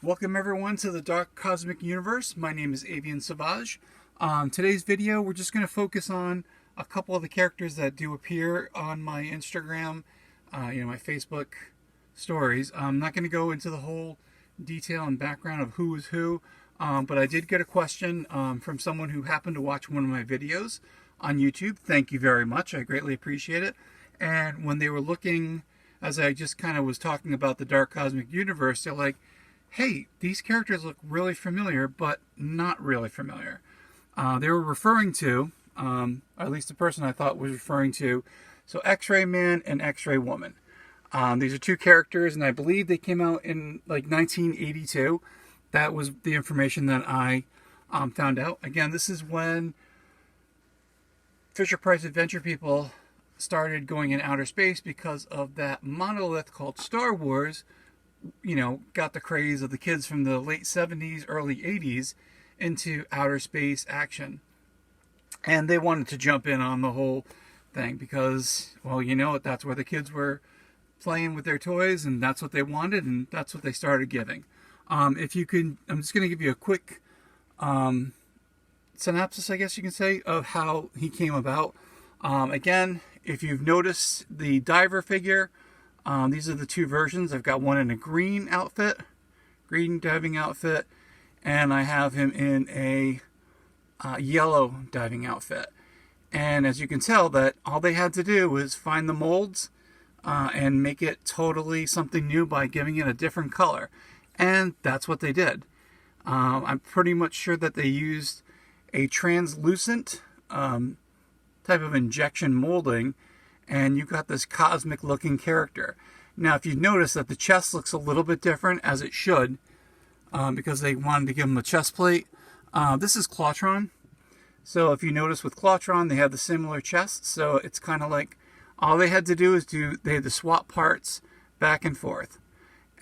Welcome everyone to the Dark Cosmic Universe. My name is Avian. Today's video, we're just going to focus on a couple of the characters that do appear on my Instagram, my Facebook stories. I'm not going to go into the whole detail and background of who is who, but I did get a question from someone who happened to watch one of my videos on YouTube. Thank you very much. I greatly appreciate it. And when they were looking, as I just kind of was talking about the Dark Cosmic Universe, they're like, hey, these characters look really familiar, but not really familiar. They were referring to, at least the person I thought was referring to, so X-Ray Man and X-Ray Woman. These are two characters, and I believe they came out in like 1982. That was the information that I found out. Again, this is when Fisher-Price Adventure people started going in outer space because of that monolith called Star Wars. Got the craze of the kids from the late 70s, early 80s into outer space action. And they wanted to jump in on the whole thing because, well, that's where the kids were playing with their toys, and that's what they wanted, and that's what they started giving. If you could, I'm just going to give you a quick synopsis, I guess you can say, of how he came about. Again, if you've noticed the diver figure, these are the two versions. I've got one in a green diving outfit, and I have him in a yellow diving outfit. And as you can tell, that all they had to do was find the molds and make it totally something new by giving it a different color. And that's what they did. I'm pretty much sure that they used a translucent type of injection molding, and you got this cosmic looking character. Now, if you notice that the chest looks a little bit different, as it should, because they wanted to give him a chest plate. This is Clawtron. So if you notice with Clawtron, they have the similar chest. So it's kind of like all they had to do is they had to swap parts back and forth.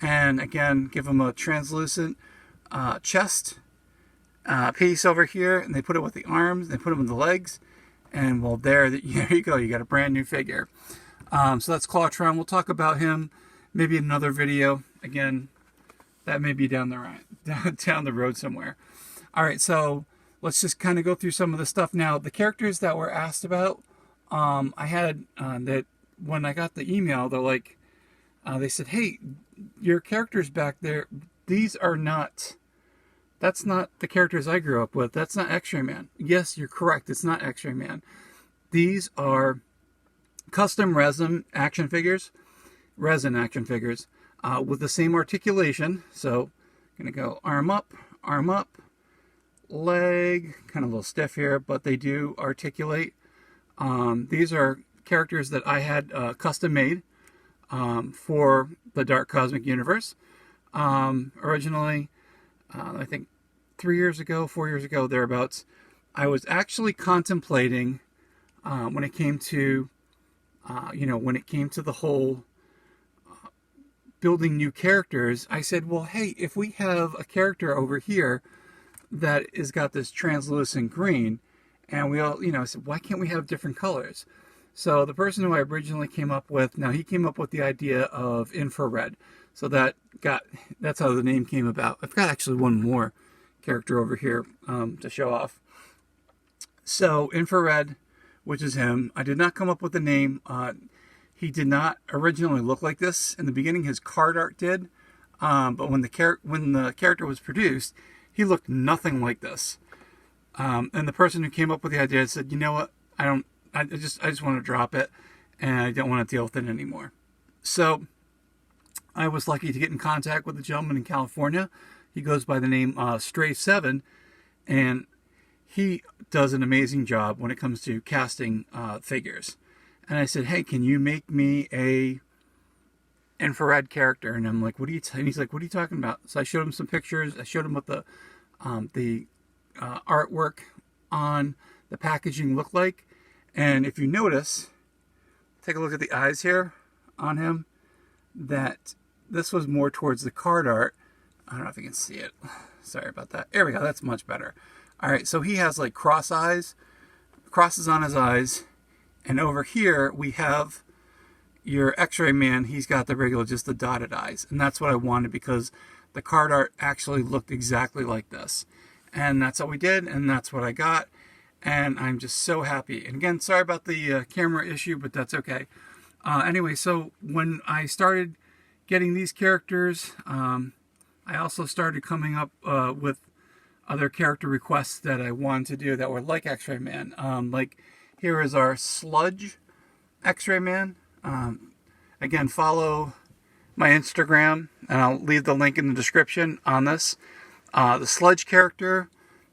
And again, give him a translucent chest piece over here, and they put it with the arms, they put it with the legs. And well, there you go. You got a brand new figure. So that's Clawtron. We'll talk about him maybe in another video. Again, that may be down the road somewhere. All right, so let's just kind of go through some of the stuff now. The characters that were asked about, I had that when I got the email, they're like, they said, "Hey, your characters back there, that's not the characters I grew up with. That's not X-Ray Man." Yes, you're correct. It's not X-Ray Man. These are custom resin action figures with the same articulation. So I'm going to go arm up, leg, kind of a little stiff here, but they do articulate. These are characters that I had custom made for the Dark Cosmic Universe. Originally, I think 4 years ago, thereabouts, I was actually contemplating when it came to the whole building new characters. I said, well, hey, if we have a character over here that has got this translucent green, and we all, I said, why can't we have different colors? So the person who I originally came up with, he came up with the idea of infrared. So that's how the name came about. I've got actually one more character over here to show off. So infrared, which is him. I did not come up with the name. He did not originally look like this. In the beginning, his card art did. But when the character was produced, he looked nothing like this. And the person who came up with the idea said, you know what? I just want to drop it, and I don't want to deal with it anymore. So I was lucky to get in contact with a gentleman in California. He goes by the name Stray7, and he does an amazing job when it comes to casting figures. And I said, hey, can you make me a infrared character? And I'm like, and he's like, what are you talking about? So I showed him some pictures. I showed him what the artwork on the packaging looked like. And if you notice, take a look at the eyes here on him, that this was more towards the card art. I don't know if you can see it. Sorry about that. There we go. That's much better. All right. So he has like crosses on his eyes. And over here we have your X-Ray Man. He's got the regular, just the dotted eyes. And that's what I wanted because the card art actually looked exactly like this. And that's what we did, and that's what I got. And I'm just so happy. And again, sorry about the camera issue, but that's okay. Anyway, so when I started getting these characters, I also started coming up with other character requests that I wanted to do that were like X-Ray Man. Like here is our Sludge X-Ray Man. Again, follow my Instagram, and I'll leave the link in the description on this. The Sludge character,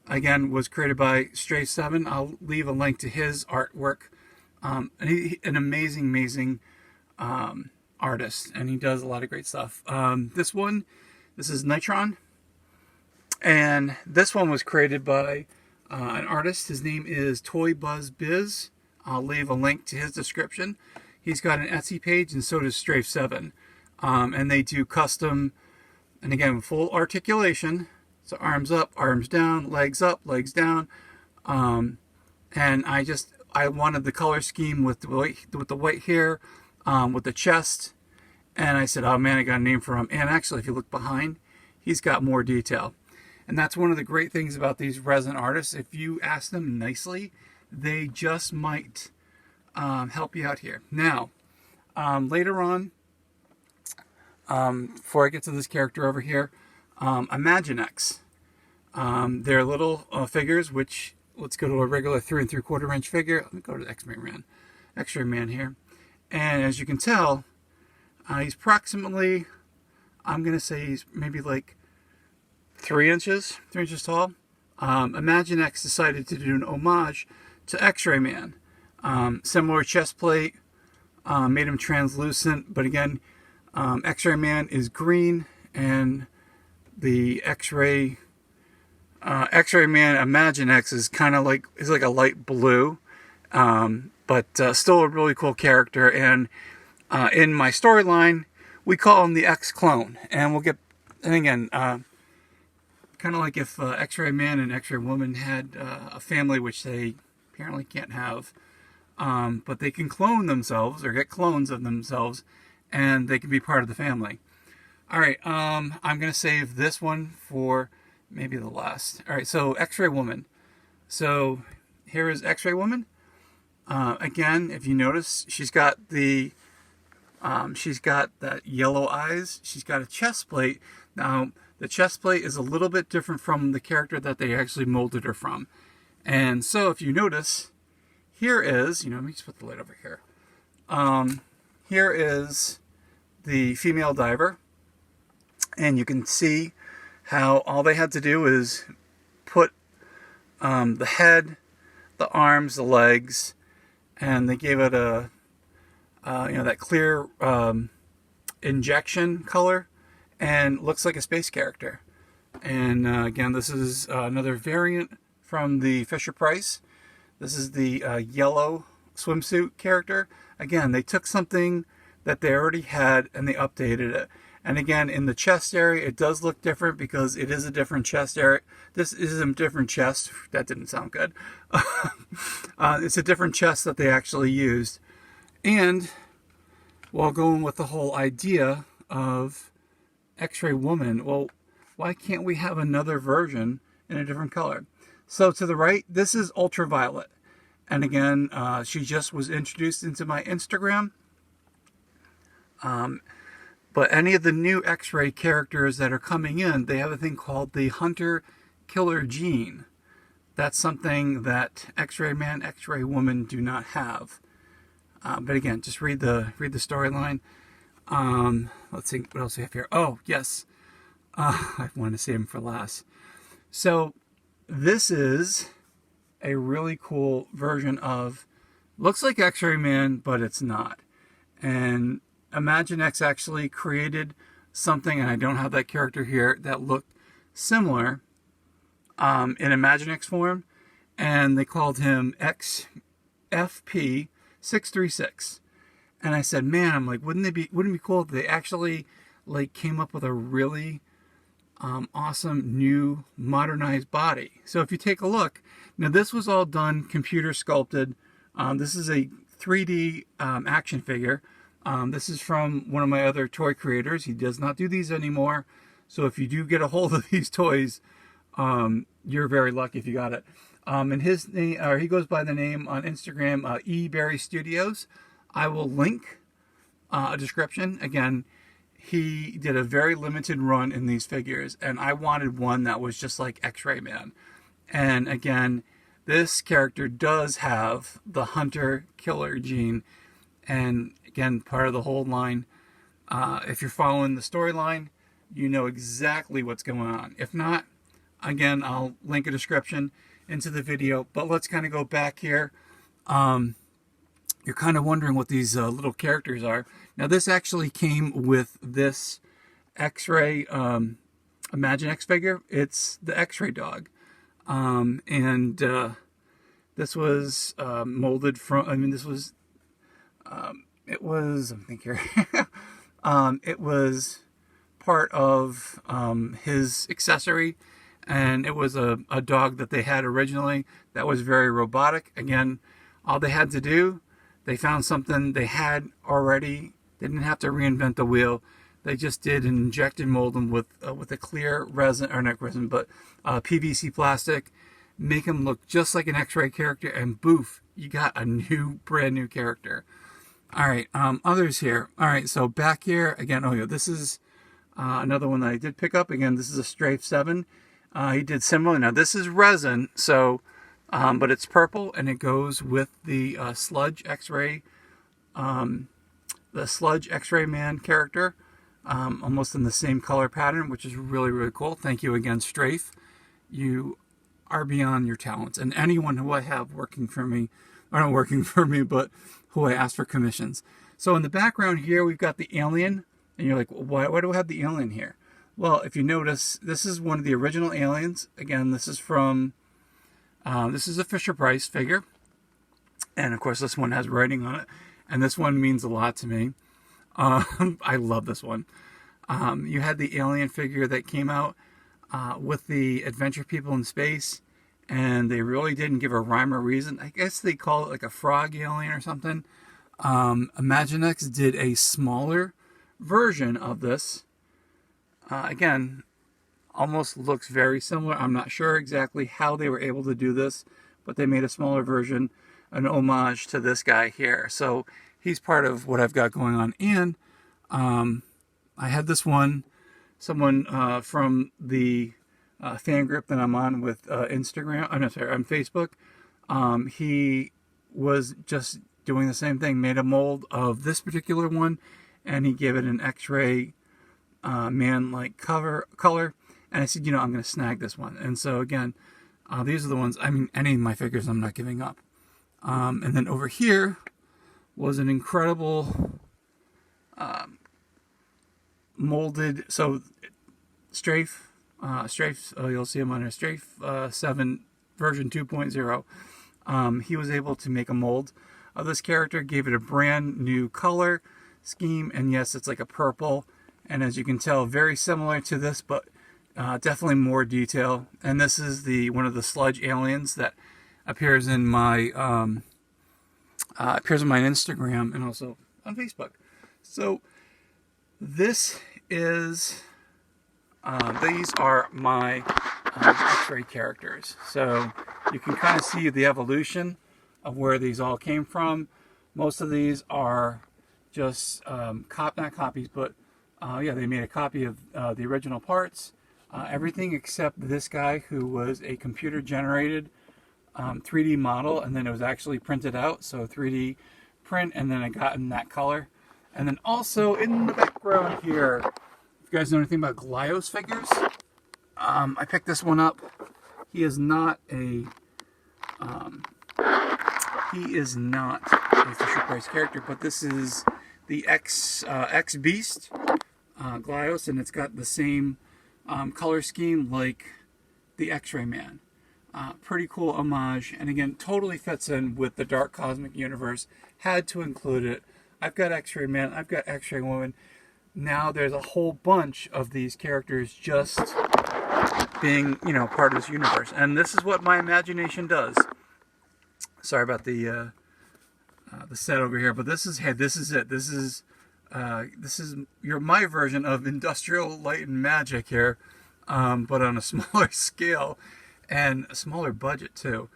again, was created by Stray7. I'll leave a link to his artwork. And an amazing artist, and he does a lot of great stuff. This is Nitron, and this one was created by an artist. His name is Toy Buzz Biz. I'll leave a link to his description. He's got an Etsy page, and so does Strafe7. And they do custom, and again, full articulation. So arms up, arms down, legs up, legs down. And I wanted the color scheme with the white hair, with the chest. And I said, oh man, I got a name for him. And actually, if you look behind, he's got more detail. And that's one of the great things about these resin artists. If you ask them nicely, they just might help you out here. Now, later on, before I get to this character over here, Imaginex. They're little figures, which, let's go to a regular 3 3/4 inch figure. Let me go to X-Ray Man here. And as you can tell, he's approximately, I'm going to say he's maybe like 3 inches tall. Imaginex decided to do an homage to X-Ray Man. Similar chest plate, made him translucent, but again, X-Ray Man is green, and the X-Ray Man Imaginex is kind of like, is like a light blue, but still a really cool character. And in my storyline, we call him the X-Clone, and we'll get, and again, kind of like if X-Ray Man and X-Ray Woman had a family, which they apparently can't have, but they can clone themselves or get clones of themselves, and they can be part of the family. All right, I'm going to save this one for maybe the last. All right, so X-Ray Woman. So here is X-Ray Woman. Again, if you notice, she's got that yellow eyes. She's got a chest plate. Now, the chest plate is a little bit different from the character that they actually molded her from. And so if you notice, here is, let me just put the light over here. Here is the female diver. And you can see how all they had to do is put the head, the arms, the legs, and they gave it a, that clear injection color, and looks like a space character. And again, this is another variant from the Fisher-Price. This is the yellow swimsuit character. Again, they took something that they already had and they updated it. And again, in the chest area, it does look different because it is a different chest area. This is a different chest. That didn't sound good. It's a different chest that they actually used. And while going with the whole idea of X-Ray Woman, well, why can't we have another version in a different color? So to the right, this is Ultraviolet. And again, she just was introduced into my Instagram. But any of the new X-Ray characters that are coming in, they have a thing called the Hunter-Killer gene. That's something that X-Ray Man, X-Ray Woman do not have. But again, just read the storyline. Let's see what else we have here. Oh, yes. I want to save them for last. So this is a really cool version of, looks like X-Ray Man, but it's not. And Imaginex actually created something, and I don't have that character here, that looked similar in Imaginex form, and they called him XFP636. And I said, man, I'm like, wouldn't it be cool if they actually like came up with a really awesome new modernized body? So if you take a look, now this was all done computer sculpted. This is a 3D action figure. This is from one of my other toy creators. He does not do these anymore. So if you do get a hold of these toys, you're very lucky if you got it. And his name, or he goes by the name on Instagram, eBerry Studios. I will link a description. Again, he did a very limited run in these figures, and I wanted one that was just like X-Ray Man. And again, this character does have the hunter-killer gene, and again, part of the whole line. If you're following the storyline, you know exactly what's going on. If not, again, I'll link a description into the video. But let's kind of go back here. You're kind of wondering what these little characters are. Now, this actually came with this X-Ray Imaginext figure. It's the X-Ray dog. And this was molded from, I mean, this was, it was, I'm thinking here, it was part of his accessory, and it was a dog that they had originally that was very robotic. Again, all they had to do, they found something they had already. They didn't have to reinvent the wheel. They just did an injected mold them with a clear resin, or not resin, but PVC plastic, make him look just like an X-Ray character, and boof, you got a brand new character. All right, others here. All right, so back here again. Oh yeah, this is another one that I did pick up. Again, this is a Strafe 7. He did similar. Now this is resin, so but it's purple, and it goes with the Sludge X-Ray, the Sludge X-Ray Man character, almost in the same color pattern, which is really, really cool. Thank you again, Strafe. You are beyond your talents, and anyone who I have working for me, or not working for me, but who I ask for commissions. So in the background here, we've got the alien, and you're like, why do I have the alien here? Well, if you notice, this is one of the original aliens. Again, this is from, this is a Fisher-Price figure, and of course this one has writing on it, and this one means a lot to me. I love this one. You had the alien figure that came out with the adventure people in space, and they really didn't give a rhyme or reason. I guess they call it like a frog alien or something. Imaginext did a smaller version of this. Again, almost looks very similar. I'm not sure exactly how they were able to do this, but they made a smaller version, an homage to this guy here. So he's part of what I've got going on. And I had this one, someone from the fan group that I'm on with Instagram, I'm sorry, on Facebook. He was just doing the same thing, made a mold of this particular one, and he gave it an X-Ray man-like color. And I said, you know, I'm going to snag this one. And so again, these are the ones, I mean, any of my figures I'm not giving up. And then over here was an incredible molded, so Strafe, you'll see him on a Strafe 7 version 2.0. He was able to make a mold of this character, gave it a brand new color scheme, and yes, it's like a purple, and as you can tell, very similar to this, but definitely more detail. And this is one of the Sludge aliens that appears in my Instagram and also on Facebook. So this is these are my X-Ray characters. So you can kind of see the evolution of where these all came from. Most of these are just not copies, but yeah, they made a copy of the original parts. Everything except this guy, who was a computer-generated 3D model, and then it was actually printed out, so 3D print, and then I got in that color. And then also in the background here, if you guys know anything about Glyos figures, I picked this one up. He is not a Fisher-Price character, but this is the X Beast Glyos, and it's got the same color scheme like the X-Ray Man. Pretty cool homage, and again, totally fits in with the Dark Cosmic Universe. Had to include it. I've got X-Ray Man, I've got X-Ray Woman. Now there's a whole bunch of these characters just being, you know, part of this universe. And this is what my imagination does. Sorry about the set over here, but this is it. This is this is my version of Industrial Light and Magic here, but on a smaller scale and a smaller budget too.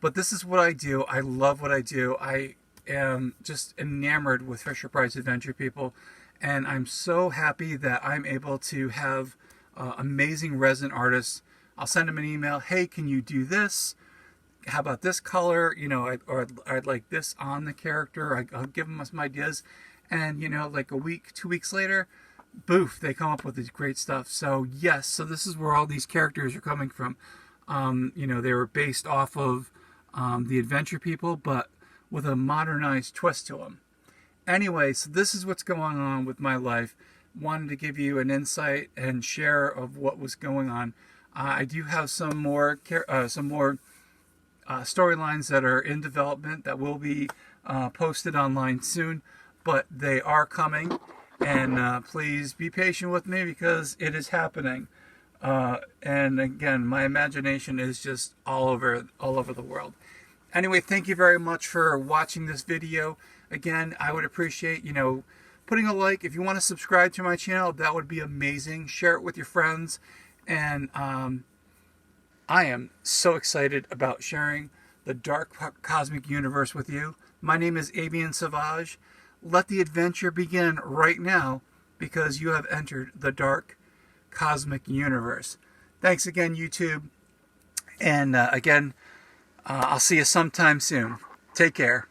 But this is what I do. I love what I do. I am just enamored with Fisher-Price Adventure people, and I'm so happy that I'm able to have amazing resin artists. I'll send them an email. Hey, can you do this? How about this color? You know, I'd like this on the character. I'll give them some ideas, and you know, like a week, 2 weeks later, boof, they come up with this great stuff. So yes, so this is where all these characters are coming from. You know, they were based off of the Adventure people, but with a modernized twist to them. Anyway, so this is what's going on with my life. Wanted to give you an insight and share of what was going on. I do have some more storylines that are in development that will be posted online soon, but they are coming, and please be patient with me because it is happening. And again, my imagination is just all over the world. Anyway, thank you very much for watching this video. Again, I would appreciate, you know, putting a like. If you want to subscribe to my channel, that would be amazing. Share it with your friends. And I am so excited about sharing the dark cosmic universe with you. My name is Avian Sauvage. Let the adventure begin right now, because you have entered the dark cosmic universe. Thanks again, YouTube. And again, I'll see you sometime soon. Take care.